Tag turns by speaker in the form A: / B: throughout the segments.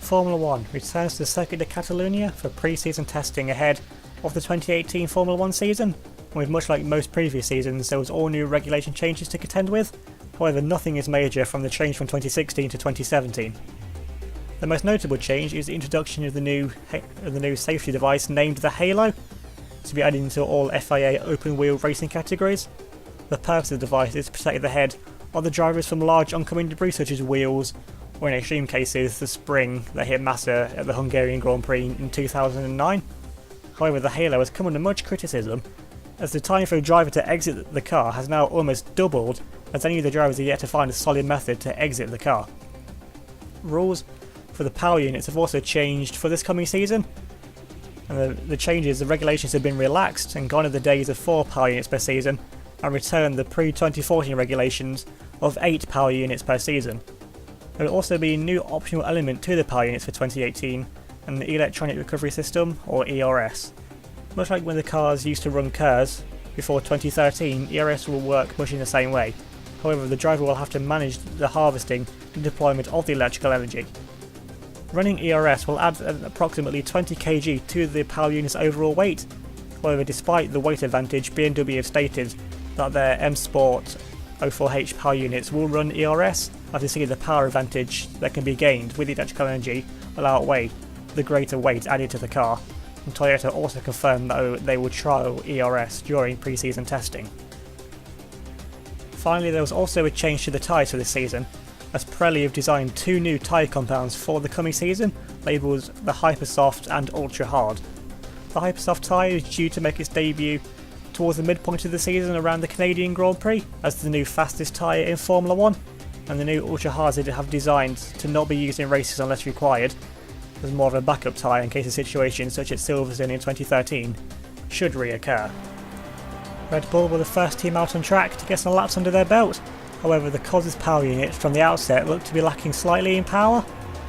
A: Formula 1 returns to the Circuit de Catalunya for pre-season testing ahead of the 2018 Formula 1 season, with much like most previous seasons there was all new regulation changes to contend with. However, nothing is major from the change from 2016 to 2017. The most notable change is the introduction of the new safety device named the Halo, to be added into all FIA open-wheel racing categories. The purpose of the device is to protect the head of the drivers from large oncoming debris such as wheels, or in extreme cases the spring that hit Massa at the Hungarian Grand Prix in 2009. However, the Halo has come under much criticism, as the time for a driver to exit the car has now almost doubled, as any of the drivers are yet to find a solid method to exit the car. Rules for the power units have also changed for this coming season, and the regulations have been relaxed and gone are the days of 4 power units per season, and returned the pre-2014 regulations of 8 power units per season. There will also be a new optional element to the power units for 2018, and the Electronic Recovery System, or ERS. Much like when the cars used to run KERS before 2013, ERS will work much in the same way. However, the driver will have to manage the harvesting and deployment of the electrical energy. Running ERS will add approximately 20 kg to the power unit's overall weight. However, despite the weight advantage, BMW have stated that their M Sport 04H power units will run ERS, after seeing the power advantage that can be gained with the electrical energy will outweigh the greater weight added to the car, and Toyota also confirmed that they will trial ERS during pre-season testing. Finally, there was also a change to the tyres for this season, as Pirelli have designed 2 new tyre compounds for the coming season, labelled the Hypersoft and Ultra Hard. The Hypersoft tyre is due to make its debut towards the midpoint of the season around the Canadian Grand Prix as the new fastest tyre in Formula 1, and the new Ultra Hards they have designed to not be used in races unless required, as more of a backup tyre in case a situation such as Silverstone in 2013 should reoccur. Red Bull were the first team out on track to get some laps under their belt. However, the Cos's power unit from the outset looked to be lacking slightly in power.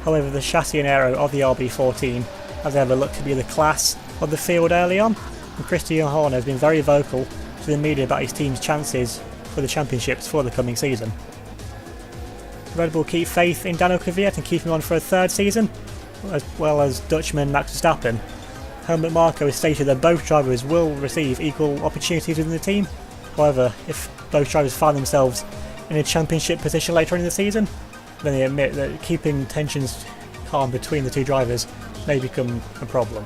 A: However, the chassis and aero of the RB14 has ever looked to be the class of the field early on, and Christian Horner has been very vocal to the media about his team's chances for the championships for the coming season. Red Bull keep faith in Daniel Kvyat and keep him on for a 3rd season, as well as Dutchman Max Verstappen. Helmut Marko has stated that both drivers will receive equal opportunities within the team. However, if both drivers find themselves in a championship position later in the season, then they admit that keeping tensions calm between the 2 drivers may become a problem.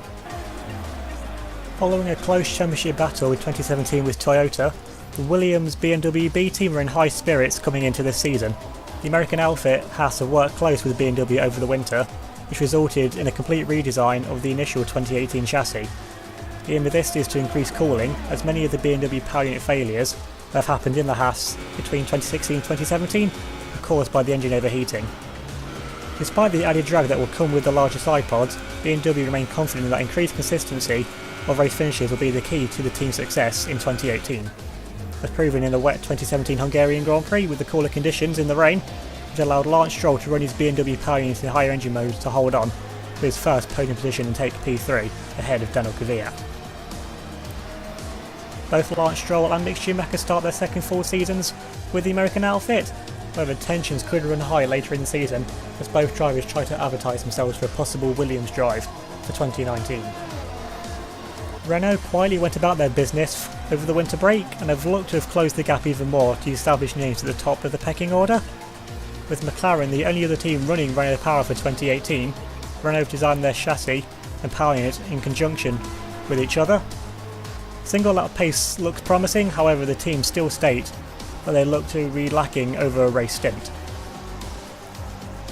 A: Following a close championship battle in 2017 with Toyota, the Williams BMW B team are in high spirits coming into this season. The American outfit has to work close with BMW over the winter, which resulted in a complete redesign of the initial 2018 chassis. The aim of this is to increase cooling, as many of the BMW power unit failures that have happened in the Haas between 2016 and 2017 are caused by the engine overheating. Despite the added drag that will come with the larger side pods, BMW remain confident that increased consistency of race finishes will be the key to the team's success in 2018. As proven in the wet 2017 Hungarian Grand Prix with the cooler conditions in the rain, which allowed Lance Stroll to run his BMW power unit in higher engine mode to hold on for his first podium position and take P3 ahead of Daniel Kvyat. Both Lance Stroll and Mick Schumacher start their second full seasons with the American outfit. However, tensions could run high later in the season as both drivers try to advertise themselves for a possible Williams drive for 2019. Renault quietly went about their business over the winter break and have looked to have closed the gap even more to establish names at the top of the pecking order. With McLaren the only other team running Renault Power for 2018, Renault designed their chassis and power unit in conjunction with each other. Single lap pace looks promising, however the team still state that they look to be lacking over a race stint.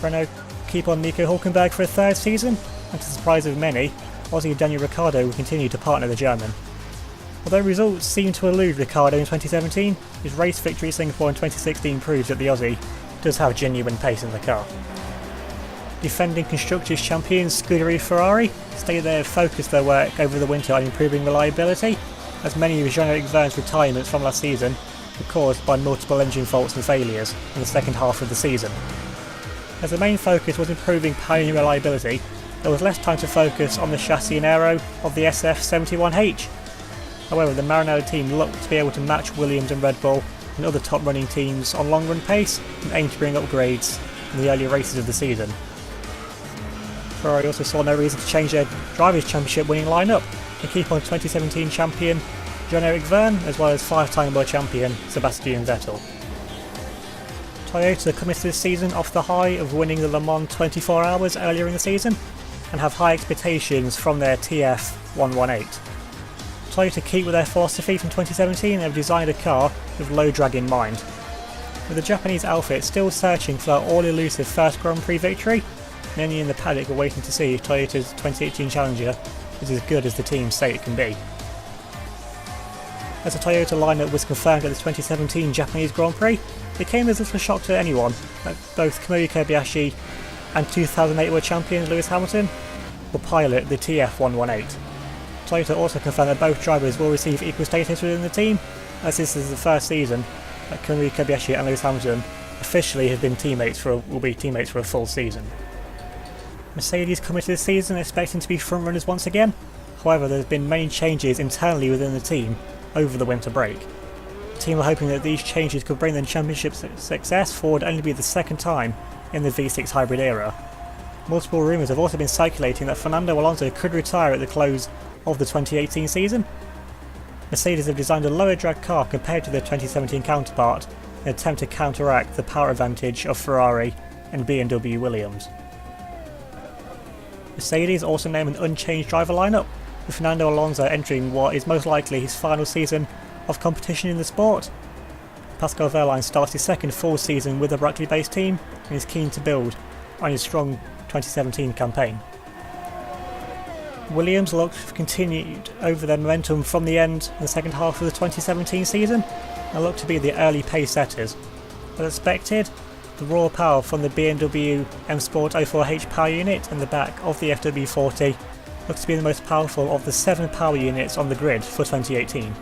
A: Renault keep on Nico Hülkenberg for a 3rd season, and to the surprise of many, Aussie Daniel Ricciardo will continue to partner the German. Although results seem to elude Ricciardo in 2017, his race victory at Singapore in 2016 proves that the Aussie does have genuine pace in the car. Defending Constructors champions Scuderia Ferrari stated they have focused their work over the winter on improving reliability, as many of Jean-Eric Vergne's retirements from last season were caused by multiple engine faults and failures in the second half of the season. As the main focus was improving power unit reliability, there was less time to focus on the chassis and aero of the SF71H. However, the Maranello team looked to be able to match Williams and Red Bull and other top running teams on long run pace and aim to bring upgrades in the early races of the season. Ferrari also saw no reason to change their Drivers' Championship winning lineup and keep on 2017 champion Jean-Eric Vergne as well as 5-time world champion Sebastian Vettel. Toyota coming to this season off the high of winning the Le Mans 24 Hours earlier in the season and have high expectations from their TF118. Toyota keep with their philosophy from 2017 and have designed a car with low drag in mind. With the Japanese outfit still searching for their all-elusive first Grand Prix victory, many in the paddock are waiting to see if Toyota's 2018 Challenger is as good as the teams say it can be. As the Toyota lineup was confirmed at the 2017 Japanese Grand Prix, it came as little shock to anyone that both Kamui Kobayashi and 2008 world champion Lewis Hamilton will pilot the TF118. Toyota also confirmed that both drivers will receive equal status within the team, as this is the first season that Kamui Kobayashi and Lewis Hamilton officially have been will be teammates for a full season. Mercedes coming to this season expecting to be frontrunners once again, however there have been many changes internally within the team over the winter break. The team are hoping that these changes could bring the championship success forward only be the second time in the V6 hybrid era. Multiple rumours have also been circulating that Fernando Alonso could retire at the close of the 2018 season. Mercedes have designed a lower drag car compared to their 2017 counterpart in an attempt to counteract the power advantage of Ferrari and BMW Williams. Mercedes also named an unchanged driver lineup, with Fernando Alonso entering what is most likely his final season of competition in the sport. Pascal Wehrlein starts his second full season with a Brackley-based team and is keen to build on his strong 2017 campaign. Williams looked to have continued over their momentum from the end in the second half of the 2017 season and looked to be the early pace setters. As expected, the raw power from the BMW M Sport 04H power unit in the back of the FW40 looks to be the most powerful of the 7 power units on the grid for 2018.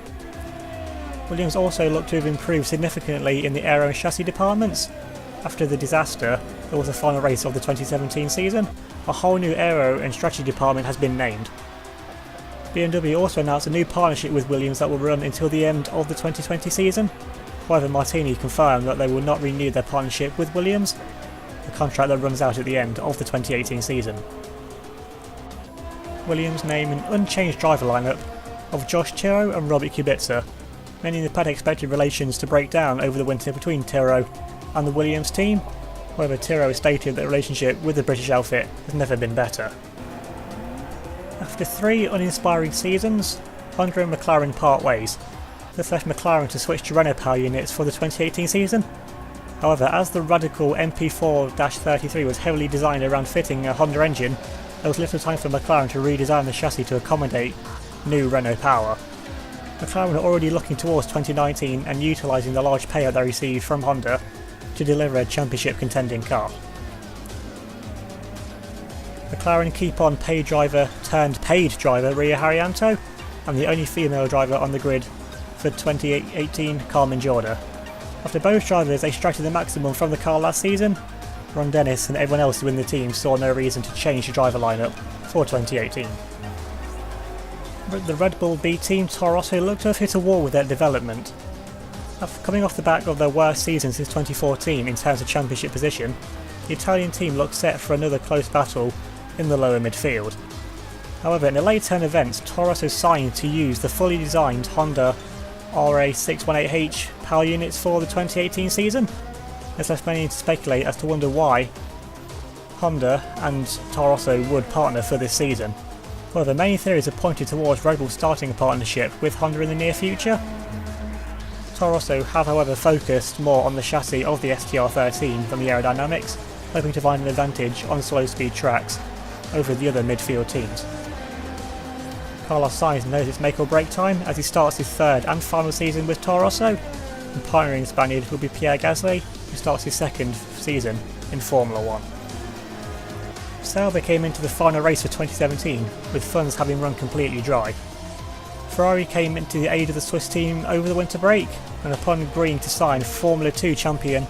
A: Williams also looked to have improved significantly in the aero and chassis departments. After the disaster that was the final race of the 2017 season, a whole new aero and strategy department has been named. BMW also announced a new partnership with Williams that will run until the end of the 2020 season. However, Martini confirmed that they will not renew their partnership with Williams, the contract that runs out at the end of the 2018 season. Williams named an unchanged driver lineup of Josh Tiro and Robert Kubica. Many in the paddock expected relations to break down over the winter between Tiro and the Williams team. However, Tiro has stated that the relationship with the British outfit has never been better. After 3 uninspiring seasons, Honda and McLaren part ways. This left McLaren to switch to Renault power units for the 2018 season. However, as the radical MP4-33 was heavily designed around fitting a Honda engine, there was little time for McLaren to redesign the chassis to accommodate new Renault power. McLaren are already looking towards 2019 and utilising the large payout they received from Honda to deliver a championship contending car. McLaren keep on paid driver turned paid driver Ria Haryanto and the only female driver on the grid for 2018 Carmen Jorda. After both drivers extracted the maximum from the car last season, Ron Dennis and everyone else within the team saw no reason to change the driver lineup for 2018. But the Red Bull B team Toro Rosso looked to have hit a wall with their development. After coming off the back of their worst season since 2014 in terms of championship position, the Italian team looked set for another close battle in the lower midfield. However, in the late turn events, Toro Rosso signed to use the fully designed Honda RA618H power units for the 2018 season. This left many to speculate as to wonder why Honda and Toro Rosso would partner for this season. However, many theories have pointed towards Red Bull starting a partnership with Honda in the near future. Toro Rosso have however focused more on the chassis of the STR13 than the aerodynamics, hoping to find an advantage on slow speed tracks over the other midfield teams. Carlos Sainz knows it's make or break time as he starts his third and final season with Toro Rosso, and partnering Spaniard will be Pierre Gasly, who starts his second season in Formula 1. Sauber came into the final race for 2017 with funds having run completely dry. Ferrari came into the aid of the Swiss team over the winter break, and upon agreeing to sign Formula 2 champion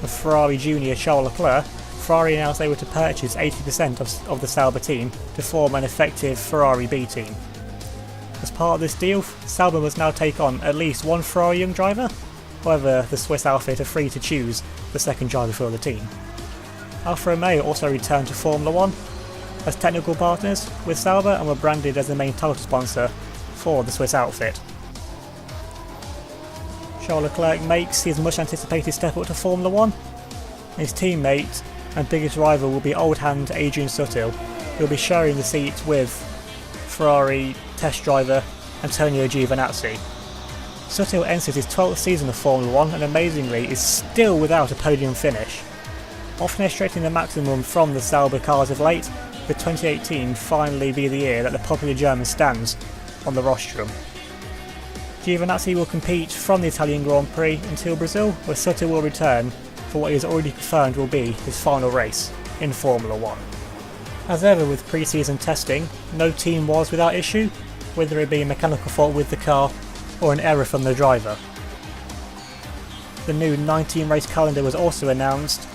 A: of Ferrari Junior Charles Leclerc, Ferrari announced they were to purchase 80% of the Sauber team to form an effective Ferrari B team. As part of this deal, Sauber must now take on at least one Ferrari young driver, however the Swiss outfit are free to choose the second driver for the team. Alfa Romeo also returned to Formula 1 as technical partners with Sauber and were branded as the main title sponsor for the Swiss outfit. Charles Leclerc makes his much anticipated step up to Formula 1. His teammate and biggest rival will be old hand Adrian Sutil, who will be sharing the seat with Ferrari test driver Antonio Giovinazzi. Sutil enters his 12th season of Formula 1 and amazingly is still without a podium finish. Often extracting the maximum from the Sauber cars of late, could 2018 finally be the year that the popular German stands on the rostrum. Giovinazzi will compete from the Italian Grand Prix until Brazil, where Sutil will return for what is already confirmed will be his final race in Formula 1. As ever with pre-season testing, no team was without issue, whether it be a mechanical fault with the car or an error from the driver. The new 19 race calendar was also announced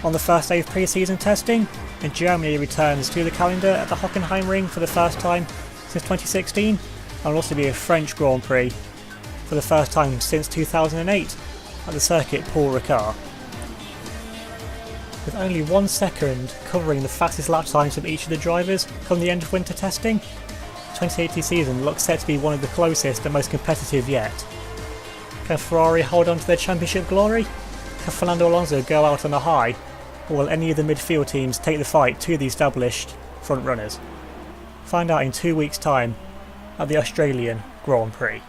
A: on the first day of pre-season testing, and Germany returns to the calendar at the Hockenheimring for the first time since 2016, and will also be a French Grand Prix for the first time since 2008 at the circuit Paul Ricard. With only 1 second covering the fastest lap times of each of the drivers come the end of winter testing, the 2018 season looks set to be one of the closest and most competitive yet. Can Ferrari hold on to their championship glory? Can Fernando Alonso go out on a high? Or will any of the midfield teams take the fight to the established front runners? Find out in 2 weeks' time at the Australian Grand Prix.